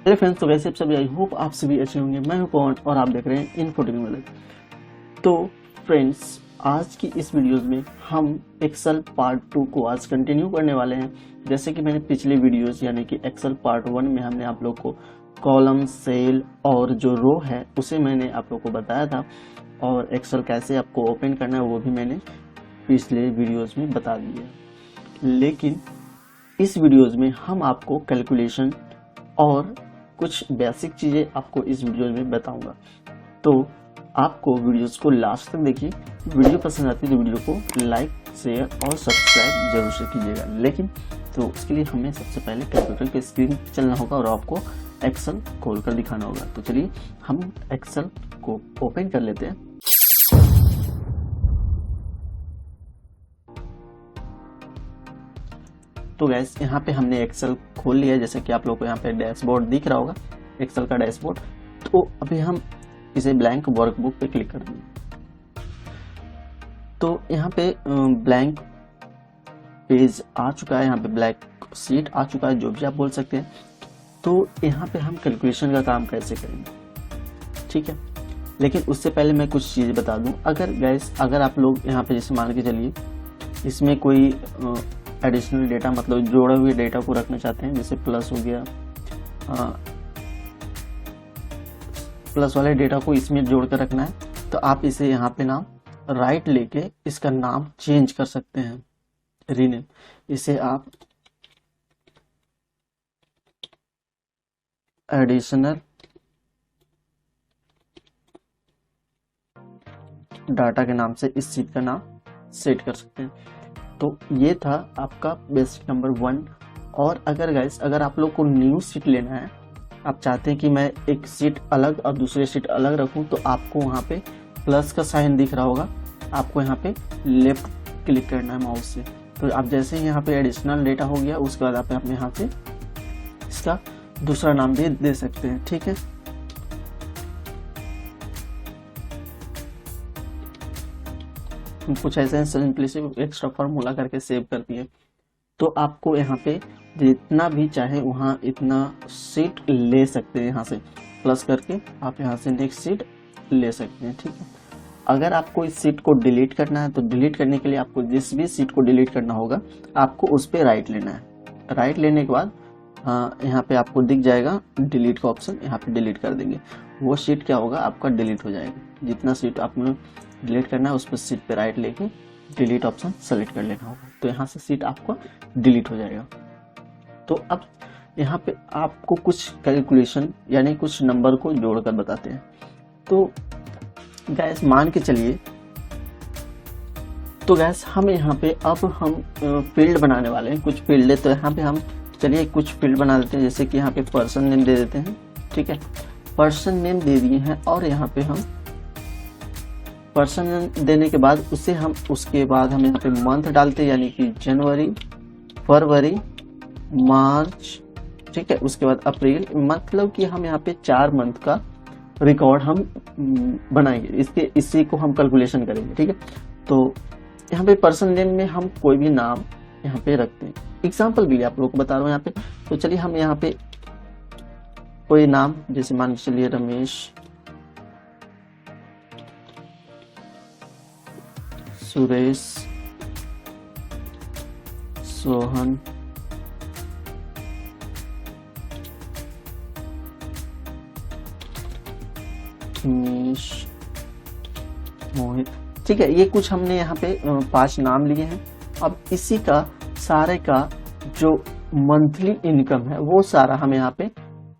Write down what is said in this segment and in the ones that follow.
Hello friends, तो वैसे सभी आई होप आप सभी अच्छे होंगे। मैं हूं पवन और आप देख रहे हैं इन्फोटेक्नोलॉजी। तो फ्रेंड्स, आज की इस वीडियोस में हम एक्सेल पार्ट 2 को आज कंटिन्यू करने वाले हैं। जैसे कि मैंने पिछले वीडियोस यानी कि एक्सेल पार्ट 1 में हमने आप लोग को कॉलम, सेल और जो रो है उसे मैंने आप लोग को बताया था, और एक्सेल कैसे आपको ओपन करना है वो भी मैंने पिछले वीडियोस में बता दिया। लेकिन इस वीडियोस में हम आपको कैलकुलेशन और कुछ बेसिक चीज़ें आपको इस वीडियो में बताऊंगा। तो आपको वीडियोस को लास्ट तक देखिए। वीडियो पसंद आती है तो वीडियो को लाइक, शेयर और सब्सक्राइब जरूर से कीजिएगा। लेकिन तो उसके लिए हमें सबसे पहले कैलकुलेटर के स्क्रीन चलना होगा और आपको एक्सेल खोल कर दिखाना होगा। तो चलिए हम एक्सेल को ओपन कर लेते हैं। तो गैस, यहाँ पे हमने एक्सेल खोल लिया। जैसे कि आप लोग को यहाँ पे डैशबोर्ड दिख रहा होगा, एक्सेल का डैशबोर्ड। तो अभी हम इसे ब्लैंक वर्कबुक पे क्लिक कर देंगे। तो यहाँ पे ब्लैंक पेज आ चुका है, यहाँ पे ब्लैक शीट आ चुका है, जो भी आप बोल सकते हैं। तो यहाँ पे हम कैलकुलेशन का काम कैसे करेंगे, ठीक है। लेकिन उससे पहले मैं कुछ चीज़ें बता दूं। अगर आप लोग यहाँ पे जैसे मान के चलिए इसमें कोई एडिशनल डेटा, मतलब जोड़े हुए डेटा को रखना चाहते हैं, जैसे प्लस हो गया, प्लस वाले डेटा को इसमें जोड़ कर रखना है, तो आप इसे यहाँ पे नाम राइट लेके इसका नाम चेंज कर सकते हैं, रीनेम। इसे आप एडिशनल डाटा के नाम से इस सीट का नाम सेट कर सकते हैं। तो ये था आपका बेसिक नंबर 1। और अगर आप लोग को न्यू सीट लेना है, आप चाहते हैं कि मैं एक सीट अलग और दूसरे सीट अलग रखूं, तो आपको वहाँ पे प्लस का साइन दिख रहा होगा, आपको यहाँ पे लेफ्ट क्लिक करना है माउस से। तो आप जैसे ही यहाँ पे एडिशनल डेटा हो गया, उसके बाद आप अपने यहाँ से इसका दूसरा नाम भी दे सकते हैं, ठीक है। कुछ ऐसे सिंपलिसिटी एक्स्ट्रा फार्मूला करके सेव करती है। तो आपको यहाँ पे जितना भी चाहे वहाँ इतना सीट ले सकते हैं। यहाँ से प्लस करके आप यहाँ से नेक्स्ट सीट ले सकते हैं, ठीक है। अगर आपको इस सीट को डिलीट करना है, तो डिलीट करने के लिए आपको जिस भी सीट को डिलीट करना होगा, आपको उस पर राइट लेना है। राइट लेने के बाद यहाँ पे आपको दिख जाएगा डिलीट का ऑप्शन, यहाँ पे डिलीट कर देंगे। वो सीट क्या होगा, आपका डिलीट हो जाएगा। जितना सीट आपने डिलीट करना है उस पर सीट पे राइट लेके डिलीट ऑप्शन सेलेक्ट कर लेना होगा, तो यहाँ से सीट आपका डिलीट हो जाएगा। तो अब यहाँ पे आपको कुछ कैलकुलेशन यानी कुछ नंबर को जोड़कर बताते हैं। तो गैस मान के चलिए, तो गैस हम यहाँ पे अब हम फील्ड बनाने वाले हैं, कुछ फील्ड है। तो यहाँ पे हम चलिए कुछ फील्ड बना देते हैं। जैसे कि यहाँ पे पर्सन नेम दे देते हैं, ठीक है। पर्सन नेम दे दिए हैं, और यहाँ पे हम पर्सन देने के बाद उसके बाद हम यहाँ पे मंथ डालते हैं, यानी कि जनवरी, फरवरी, मार्च, ठीक है। उसके बाद अप्रैल, मतलब कि हम यहाँ पे 4 मंथ का रिकॉर्ड हम बनाएंगे। इसी को हम कैलकुलेशन करेंगे, ठीक है। तो यहाँ पे पर्सन नेम में हम कोई भी नाम यहाँ पे रखते हैं। एग्जाम्पल के लिए आप लोगों को बता रहा हूँ यहाँ पे। तो चलिए हम यहाँ पे कोई नाम, जैसे मान के चलिए रमेश, सुरेश, सोहन, उमेश, मोहित, ठीक है। ये कुछ हमने यहाँ पे 5 नाम लिए हैं। अब इसी का सारे का जो मंथली इनकम है वो सारा हम यहाँ पे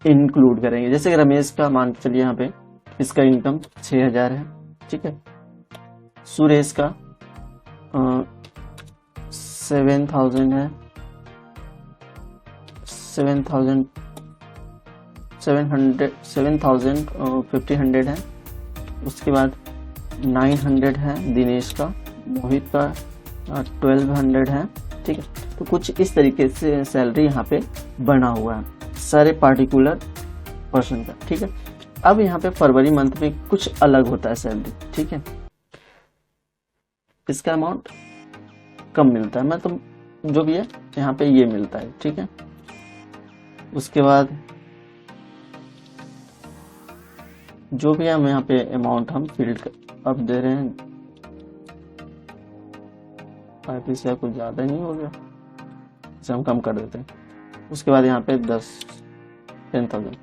इंक्लूड करेंगे। जैसे रमेश का मान चलिए यहाँ पे इसका इनकम 6000 है, ठीक है। सुरेश का 7000 है, 1500 है। उसके बाद 900 है दिनेश का, मोहित का 1200 है, ठीक है। तो कुछ इस तरीके से सैलरी यहाँ पे बना हुआ है सारे पार्टिकुलर पर्सन का, ठीक है। अब यहाँ पे फरवरी मंथ में कुछ अलग होता है सैलरी, ठीक है। इसका अमाउंट कम मिलता है, मतलब जो भी है यहाँ पे ये मिलता है, ठीक है। उसके बाद जो भी हम यहाँ पे अमाउंट हम फिल अब दे रहे हैं, 35 से कुछ ज़्यादा नहीं हो गया, इसे हम कम कर देते हैं। उसके बाद यहाँ पे 10,000।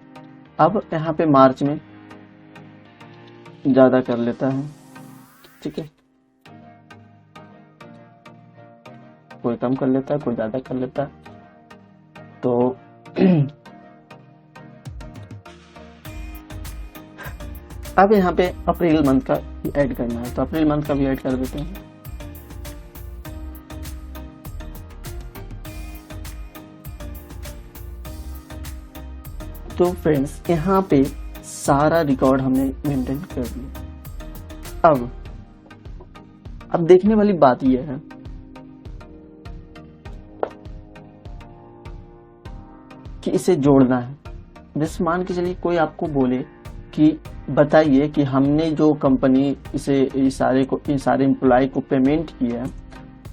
अब यहाँ पे मार्च में ज़्यादा कर लेता है, ठीक है, कोई कम कर लेता है, कोई ज़्यादा कर लेता है। तो अब यहाँ पे अप्रैल मंथ का ऐड करना है, तो अप्रैल मंथ का भी ऐड कर देते हैं। तो फ्रेंड्स यहाँ पे सारा रिकॉर्ड हमने मेंटेन कर दिया। अब देखने वाली बात यह है कि इसे जोड़ना है। जैसे मान के चलिए कोई आपको बोले कि बताइए कि हमने जो कंपनी इस सारे एम्प्लॉय को पेमेंट किया है,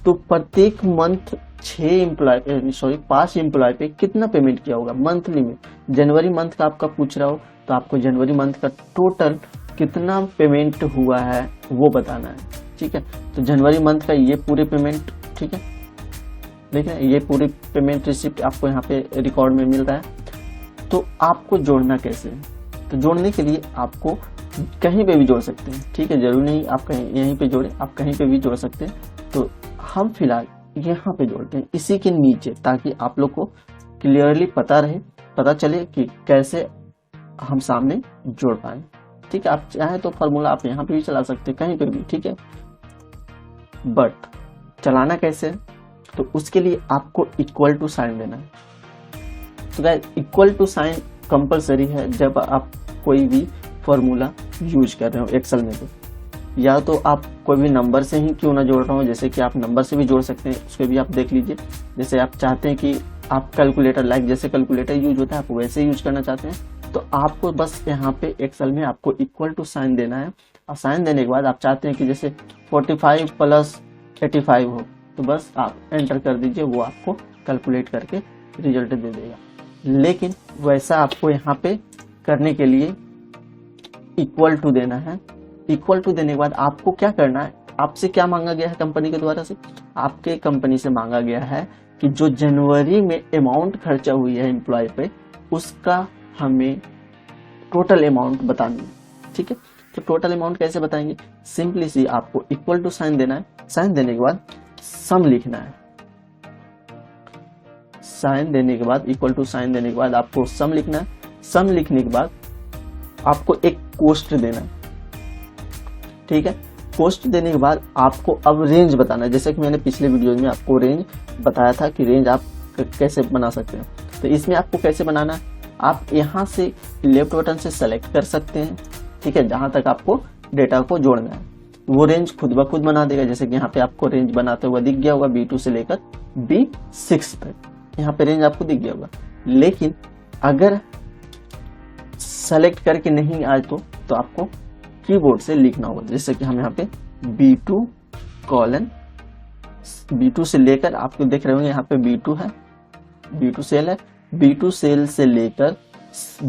तो प्रत्येक मंथ 5 एम्प्लॉय पे कितना पेमेंट किया होगा मंथली में। जनवरी मंथ का आपका पूछ रहा हो तो आपको जनवरी मंथ का टोटल कितना पेमेंट हुआ है वो बताना है, ठीक है। तो जनवरी मंथ का ये पूरे पेमेंट, ठीक है, देखिए ये पूरी पेमेंट रिसिप्ट आपको यहाँ पे रिकॉर्ड में मिल रहा है। तो आपको जोड़ना कैसे है, तो जोड़ने के लिए आपको कहीं पे भी जोड़ सकते हैं, ठीक है, जरूरी नहीं आप कहीं यहीं पे जोड़े, आप कहीं पे भी जोड़ सकते हैं। तो हम फिलहाल यहाँ पे जोड़ते हैं इसी के नीचे, ताकि आप लोग को क्लियरली पता चले कि कैसे हम सामने जोड़ पाए, ठीक है। आप चाहे तो फॉर्मूला आप यहाँ पे भी चला सकते हैं, कहीं पे भी, ठीक है। बट चलाना कैसे, तो उसके लिए आपको इक्वल टू साइन देना है। तो guys equal to sign compulsory है जब आप कोई भी फॉर्मूला यूज कर रहे हो एक्सेल में। तो या तो आप कोई भी नंबर से ही क्यों ना जोड़ रहा हो, जैसे कि आप नंबर से भी जोड़ सकते हैं, उसको भी आप देख लीजिए। जैसे आप चाहते हैं कि आप कैलकुलेटर जैसे कैलकुलेटर यूज होता है आप वैसे यूज करना चाहते हैं, तो आपको बस यहाँ पे एक्सेल में आपको इक्वल टू साइन देना है। और साइन देने के बाद आप चाहते हैं कि जैसे 45 + 85 हो, तो बस आप एंटर कर दीजिए, वो आपको कैलकुलेट करके रिजल्ट दे देगा। लेकिन वैसा आपको यहाँ पे करने के लिए इक्वल टू देना है। इक्वल टू देने के बाद आपको क्या करना है, आपसे क्या मांगा गया है कंपनी के द्वारा से, आपके कंपनी से मांगा गया है कि जो जनवरी में अमाउंट खर्चा हुई है एम्प्लॉय पे, उसका हमें टोटल अमाउंट बतानी है, ठीक है। तो टोटल अमाउंट कैसे बताएंगे, सिंपली सी आपको इक्वल टू साइन देना है। साइन देने के बाद सम लिखना है। साइन देने के बाद इक्वल टू साइन देने के बाद आपको सम लिखना है। सम लिखने के बाद आपको एक कोस्ट देना है, ठीक है। कोस्ट देने के बाद आपको अब रेंज बताना है, जैसे कि मैंने पिछले वीडियो में आपको रेंज बताया था कि रेंज आप कैसे बना सकते हैं। तो इसमें आपको कैसे बनाना है, आप यहाँ से लेफ्ट बटन से सेलेक्ट कर सकते हैं, ठीक है। जहां तक आपको डेटा को जोड़ना है वो रेंज खुद ब खुद बना देगा। जैसे कि यहाँ पे आपको रेंज बनाते हुआ दिख गया होगा, B2 से लेकर B6 तक, यहाँ पे रेंज आपको दिख गया होगा। लेकिन अगर सेलेक्ट करके नहीं आए तो आपको कीबोर्ड से लिखना होगा। जैसे कि हम यहाँ पे B2 से लेकर, आपको देख रहे होंगे यहाँ पे B2 है, B2 सेल है, B2 सेल से लेकर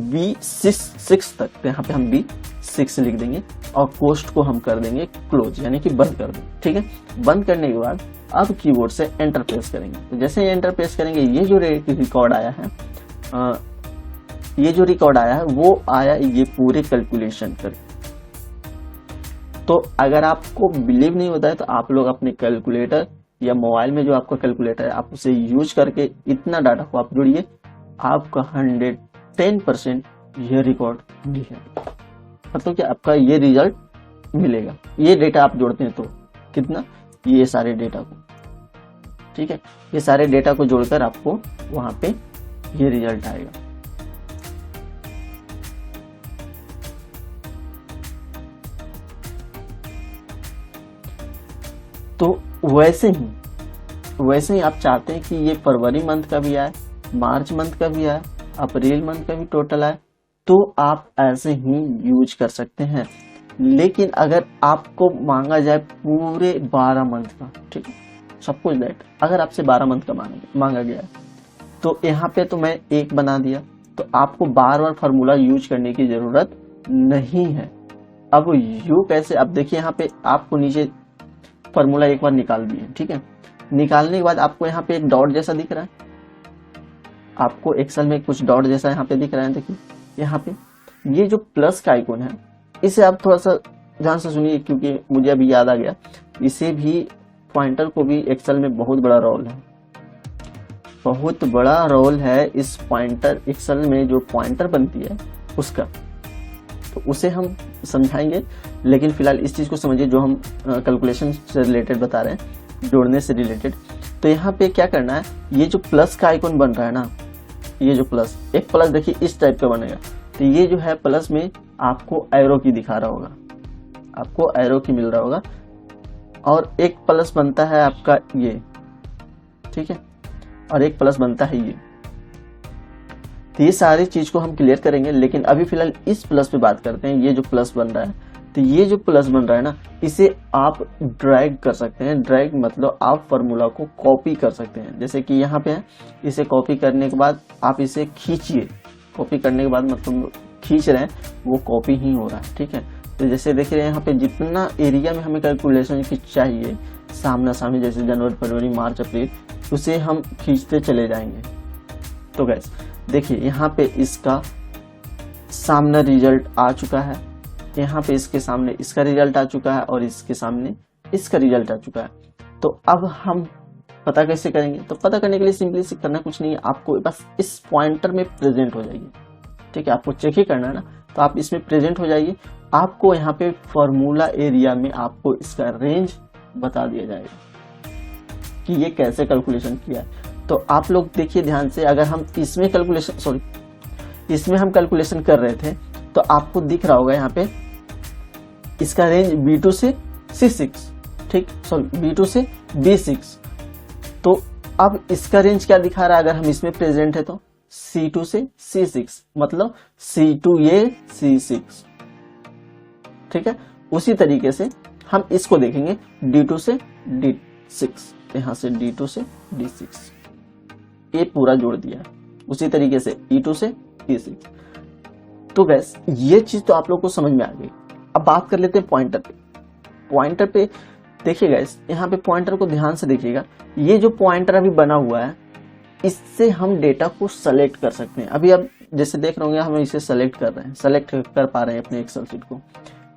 B6 तक, तो यहाँ पे हम B6 लिख देंगे और कोस्ट को हम कर देंगे क्लोज, यानी कि बंद कर देंगे, ठीक है। बंद करने के बाद अब कीबोर्ड से एंटर प्रेस करेंगे। तो जैसे एंटर प्रेस करेंगे, ये जो रिकॉर्ड आया है, वो आया ये पूरे कैलकुलेशन कर। तो अगर आपको बिलीव नहीं होता है तो आप लोग अपने कैलकुलेटर या मोबाइल में जो आपका कैलकुलेटर है आप उसे यूज करके इतना डाटा को आप जोड़िए, आपका 110% ये रिकॉर्ड मिलेगा, मतलब कि आपका ये रिजल्ट मिलेगा। ये डेटा आप जोड़ते हैं तो कितना, ये सारे डेटा को, ठीक है, ये सारे डेटा को जोड़कर आपको वहां पे ये रिजल्ट आएगा। तो वैसे ही आप चाहते हैं कि ये फरवरी मंथ का भी आए, मार्च मंथ का भी आए, अप्रैल मंथ का भी टोटल आए, तो आप ऐसे ही यूज कर सकते हैं। लेकिन अगर आपको मांगा जाए पूरे 12 मंथ का, ठीक है, सपोज दैट अगर आपसे 12 मंथ का मांगा गया है, तो यहाँ पे तो मैं एक बना दिया, तो आपको बार बार फार्मूला यूज करने की जरूरत नहीं है। अब यू कैसे, अब देखिए यहाँ पे आपको नीचे फॉर्मूला एक बार निकाल दिए, ठीक है। निकालने के बाद आपको यहाँ पे एक डॉट जैसा दिख रहा है, आपको एक्सेल में कुछ डॉट जैसा यहाँ पे दिख रहा है। देखिए यहाँ पे ये जो प्लस का आइकॉन है, इसे आप थोड़ा सा ध्यान से सुनिए, क्योंकि मुझे अभी याद आ गया। इसे भी, पॉइंटर को भी एक्सेल में बहुत बड़ा रोल है, बहुत बड़ा रोल है इस पॉइंटर, एक्सेल में जो पॉइंटर बनती है उसका, तो उसे हम समझाएंगे। लेकिन फिलहाल इस चीज को समझिए जो हम कैलकुलेशन से रिलेटेड बता रहे हैं, जोड़ने से रिलेटेड। तो यहाँ पे क्या करना है, ये जो प्लस का आइकॉन बन रहा है ना, ये जो प्लस, एक प्लस देखिए इस टाइप का बनेगा, तो ये जो है प्लस में आपको एरो की दिखा रहा होगा, आपको एरो की मिल रहा होगा। और एक प्लस बनता है आपका ये, ठीक है, और एक प्लस बनता है ये। तो ये सारी चीज को हम क्लियर करेंगे, लेकिन अभी फिलहाल इस प्लस पे बात करते हैं। ये जो प्लस बन रहा है, तो ये जो प्लस बन रहा है ना, इसे आप ड्रैग कर सकते हैं। ड्रैग मतलब आप फॉर्मूला को कॉपी कर सकते हैं, जैसे कि यहाँ पे है, इसे कॉपी करने के बाद आप इसे खींचिए। कॉपी करने के बाद मतलब खींच रहे हैं, वो कॉपी ही हो रहा है, ठीक है। तो जैसे देख रहे हैं यहाँ पे जितना एरिया में हमें कैलकुलेशन की चाहिए, सामना सामने, जैसे जनवरी, फरवरी, मार्च, अप्रैल, उसे हम खींचते चले जाएंगे। तो गैस देखिए यहाँ पे इसका सामने रिजल्ट आ चुका है, यहाँ पे इसके सामने इसका रिजल्ट आ चुका है, और इसके सामने इसका रिजल्ट आ चुका है। तो अब हम पता कैसे करेंगे, तो पता करने के लिए सिंपली से करना कुछ नहीं है, आपको बस इस पॉइंटर में प्रेजेंट हो जाइए, ठीक है। आपको चेक ही करना है ना, तो आप इसमें प्रेजेंट हो जाइए। आपको यहाँ पे फॉर्मूला एरिया में आपको इसका रेंज बता दिया जाएगा कि ये कैसे कैलकुलेशन किया है। तो आप लोग देखिए ध्यान से, अगर हम इसमें कैलकुलेशन, इसमें हम कैलकुलेशन कर रहे थे, तो आपको दिख रहा होगा यहाँ पे इसका रेंज B2 से C6, ठीक, B2 से B6। तो अब इसका रेंज क्या दिखा रहा है, अगर हम इसमें प्रेजेंट है तो C2 से C6, मतलब C2A C6, ठीक है। उसी तरीके से हम इसको देखेंगे D2 से D6, यहां से D2 से D6, ये पूरा जोड़ दिया। उसी तरीके से E2 से E6। तो गैस ये चीज तो आप लोग को समझ में आ गई। अब बात कर लेते हैं पॉइंटर पे। पॉइंटर पे देखिए गैस, यहाँ पे पॉइंटर को ध्यान से देखिएगा। ये जो पॉइंटर अभी बना हुआ है, इससे हम डेटा को सेलेक्ट कर सकते हैं। अभी आप जैसे देख रहे होंगे, हम इसे सेलेक्ट कर रहे हैं, सेलेक्ट कर पा रहे हैं अपने एक्सेल शीट को।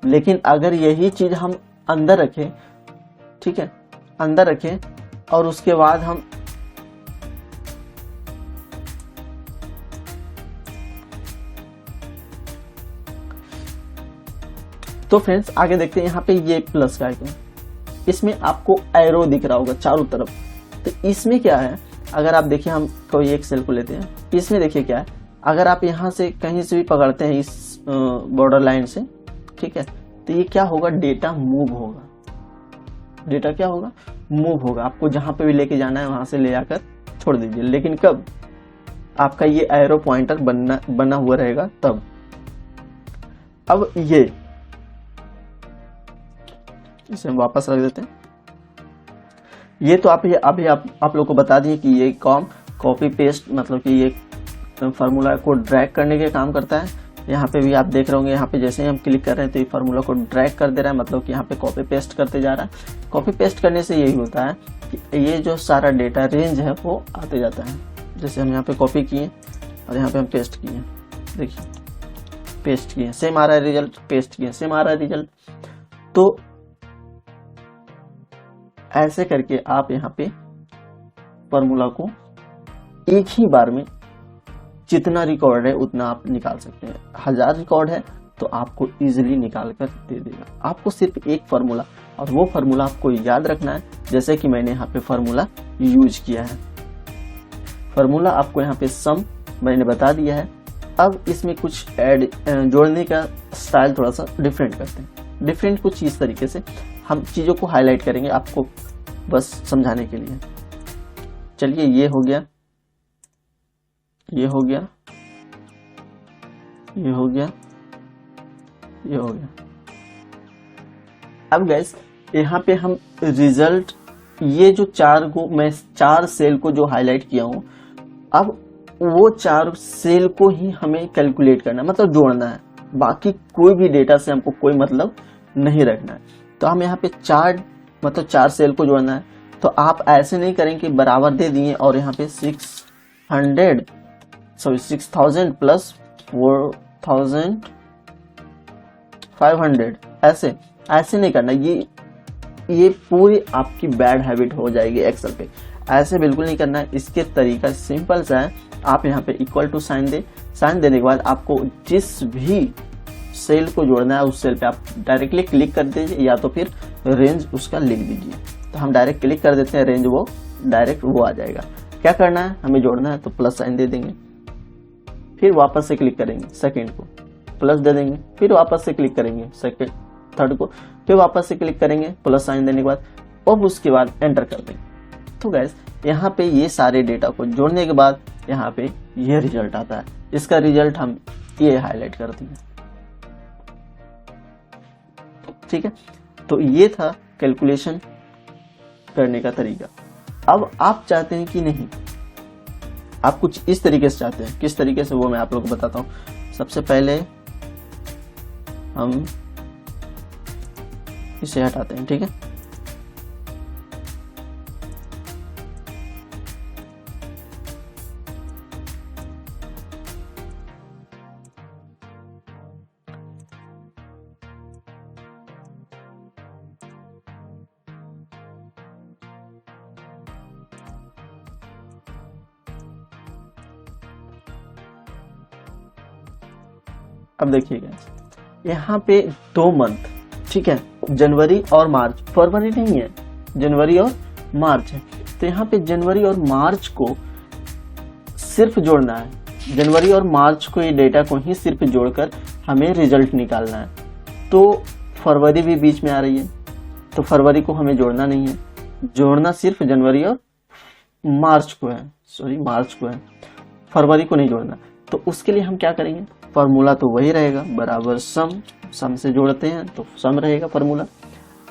लेकिन अगर यही चीज हम अंदर रखें, ठीक है, अंदर रखें, और उसके बाद हम तो फ्रेंड्स आगे देखते हैं। यहाँ पे ये प्लस का आइकन, इसमें आपको एरो दिख रहा होगा चारों तरफ। तो इसमें क्या है, अगर आप देखिए, हम कोई एक सेल को लेते हैं, इसमें देखिए क्या है, अगर आप यहाँ से कहीं से भी पकड़ते हैं इस बॉर्डर लाइन से, ठीक है, तो ये क्या होगा, डेटा मूव होगा। डेटा क्या होगा, मूव होगा। आपको जहां पे भी लेके जाना है वहां से ले आकर छोड़ दीजिए। लेकिन कब आपका ये एरो पॉइंटर बना हुआ रहेगा तब। अब ये इसे हम वापस रख देते हैं। ये तो अभी आप लोग को बता दिए कि ये कॉपी पेस्ट, मतलब कि ये फार्मूला को ड्रैग करने के काम करता है। यहाँ पे भी आप देख रहे होंगे, यहाँ पे जैसे ही हम क्लिक कर रहे हैं तो ये फार्मूला को ड्रैग कर दे रहा है, मतलब कि यहाँ पे कॉपी पेस्ट करते जा रहा है। कॉपी पेस्ट करने से यही होता है कि ये जो सारा डेटा रेंज है वो आते जाता है। जैसे हम यहाँ पे कॉपी किए और यहाँ पे हम पेस्ट किए, देखिए पेस्ट किए, सेम आ रहा है रिजल्ट, पेस्ट किए, सेम आ रहा है रिजल्ट। तो ऐसे करके आप यहाँ पे फॉर्मूला को एक ही बार में जितना रिकॉर्ड है उतना आप निकाल सकते हैं। 1000 रिकॉर्ड है तो आपको इजीली निकाल कर दे देगा। आपको सिर्फ एक फार्मूला, और वो फार्मूला आपको याद रखना है, जैसे कि मैंने यहाँ पे फार्मूला यूज किया है। फार्मूला आपको यहाँ पे सम मैंने बता दिया है। अब इसमें कुछ ऐड जोड़ने का स्टाइल थोड़ा सा डिफरेंट करते हैं। डिफरेंट कुछ इस तरीके से हम चीजों को हाईलाइट करेंगे आपको बस समझाने के लिए। चलिए, ये हो गया, ये हो गया, ये हो गया, ये हो गया। अब गाइस यहाँ पे हम रिजल्ट, ये जो मैं 4 सेल को जो हाईलाइट किया हूं, अब वो 4 सेल को ही हमें कैलकुलेट करना है, मतलब जोड़ना है। बाकी कोई भी डेटा से हमको कोई मतलब नहीं रखना है। तो हम यहाँ पे चार सेल को जोड़ना है। तो आप ऐसे नहीं करें कि बराबर दे दिए और यहाँ पे 6000 प्लस 4500 ऐसे नहीं करना। ये पूरी आपकी बैड हैबिट हो जाएगी एक्सेल पे। ऐसे बिल्कुल नहीं करना है। इसके तरीका सिंपल सा है, आप यहाँ पे इक्वल टू साइन देने के बाद आपको जिस भी सेल को जोड़ना है उस सेल पे आप डायरेक्टली क्लिक कर दीजिए, या तो फिर रेंज उसका लिख दीजिए। तो हम डायरेक्ट क्लिक कर देते हैं, रेंज वो डायरेक्ट वो आ जाएगा। क्या करना है, हमें जोड़ना है तो प्लस साइन दे देंगे, फिर वापस से क्लिक करेंगे सेकेंड को, प्लस दे देंगे, फिर वापस से क्लिक करेंगे थर्ड को, फिर वापस से क्लिक करेंगे प्लस साइन देने के बाद, अब उसके बाद एंटर कर देंगे। तो गाइस यहाँ पे ये सारे डेटा को जोड़ने के बाद यहाँ पे ये रिजल्ट आता है। इसका रिजल्ट हम ये हाईलाइट कर देंगे, ठीक है। तो ये था कैलकुलेशन करने का तरीका। अब आप चाहते हैं कि नहीं, आप कुछ इस तरीके से चाहते हैं, किस तरीके से वो मैं आप लोगों को बताता हूँ। सबसे पहले हम इसे हटाते हैं, ठीक है। अब देखिएगा यहाँ पे 2 मंथ, ठीक है, जनवरी और मार्च, फरवरी नहीं है, जनवरी और मार्च है। तो यहाँ पे जनवरी और मार्च को सिर्फ जोड़ना है। जनवरी और मार्च को, ये डेटा को ही सिर्फ जोड़कर हमें रिजल्ट निकालना है। तो फरवरी भी बीच में आ रही है, तो फरवरी को हमें जोड़ना नहीं है, जोड़ना सिर्फ जनवरी और मार्च को है, मार्च को है, फरवरी को नहीं जोड़ना। तो उसके लिए हम क्या करेंगे, फार्मूला तो वही रहेगा, बराबर सम से जोड़ते हैं तो सम रहेगा फार्मूला।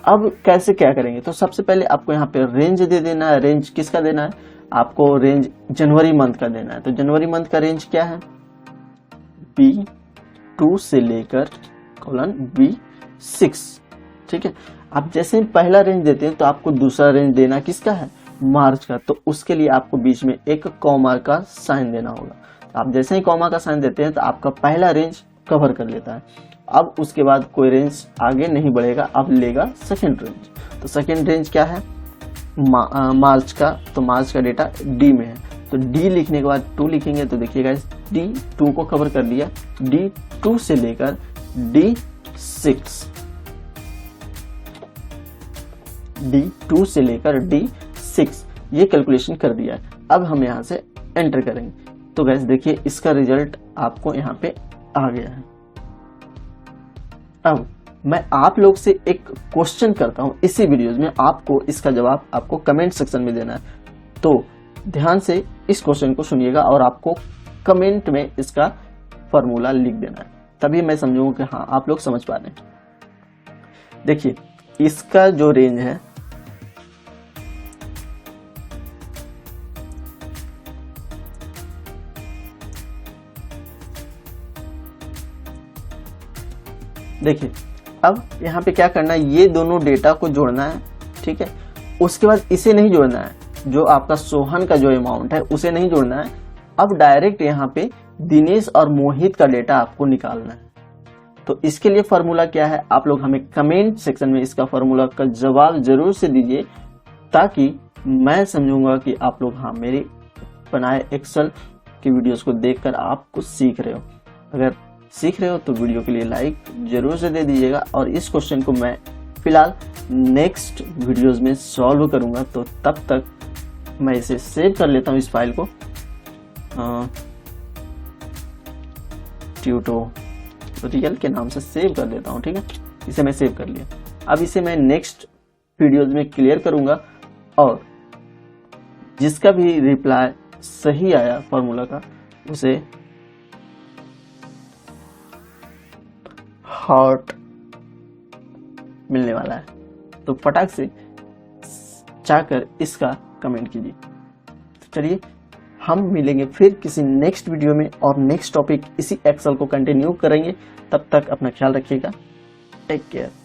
अब कैसे क्या करेंगे, तो सबसे पहले आपको यहाँ पे रेंज दे देना है। रेंज किसका देना है, आपको रेंज जनवरी मंथ का देना है। तो जनवरी मंथ का रेंज क्या है, B2 से लेकर B6, ठीक है। आप जैसे ही पहला रेंज देते हैं तो आपको दूसरा रेंज देना किसका है, मार्च का। तो उसके लिए आपको बीच में एक कॉमा का साइन देना होगा। आप जैसे ही कॉमा का साइन देते हैं तो आपका पहला रेंज कवर कर लेता है। अब उसके बाद कोई रेंज आगे नहीं बढ़ेगा, अब लेगा सेकंड रेंज। तो सेकंड रेंज क्या है, मार्च का। तो मार्च का डेटा डी में है, तो डी लिखने के बाद 2 लिखेंगे। तो देखिएगा D2 को कवर कर लिया, D2 से लेकर D6, D2 से लेकर D6 ये कैलकुलेशन कर दिया है। अब हम यहाँ से एंटर करेंगे। तो गैस देखिए इसका रिजल्ट आपको यहाँ पे आ गया है। अब मैं आप लोग से एक क्वेश्चन करता हूँ इसी वीडियोज में, आपको इसका जवाब आपको कमेंट सेक्शन में देना है। तो ध्यान से इस क्वेश्चन को सुनिएगा और आपको कमेंट में इसका फॉर्मूला लिख देना है, तभी मैं समझूंगा कि हाँ आप लोग समझ पा रहे हैं। देखिए इसका जो रेंज है, देखिए अब यहाँ पे क्या करना है, ये दोनों डेटा को जोड़ना है, ठीक है। उसके बाद इसे नहीं जोड़ना है, जो आपका सोहन का जो अमाउंट है उसे नहीं जोड़ना है। अब डायरेक्ट यहाँ पे दिनेश और मोहित का डेटा आपको निकालना है। तो इसके लिए फॉर्मूला क्या है, आप लोग हमें कमेंट सेक्शन में इसका फॉर्मूला का जवाब जरूर से दीजिए, ताकि मैं समझूंगा कि आप लोग हाँ मेरे बनाए एक्सेल की वीडियोस को देखकर आप कुछ सीख रहे हो। अगर सीख रहे हो तो वीडियो के लिए लाइक जरूर से दे दीजिएगा। और इस क्वेश्चन को मैं फिलहाल नेक्स्ट वीडियोस में सॉल्व करूंगा, तो तब तक मैं इसे सेव कर लेता हूं, इस फाइल को ट्यूटोरियल के नाम से सेव कर देता हूं, ठीक है। इसे मैं सेव कर लिया। अब इसे मैं नेक्स्ट वीडियोस में क्लियर करूंगा, और जिसका भी रिप्लाई सही आया फॉर्मूला का उसे हार्ट मिलने वाला है। तो फटाक से जाकर इसका कमेंट कीजिए। चलिए हम मिलेंगे फिर किसी नेक्स्ट वीडियो में और नेक्स्ट टॉपिक इसी एक्सेल को कंटिन्यू करेंगे। तब तक अपना ख्याल रखिएगा। Take care.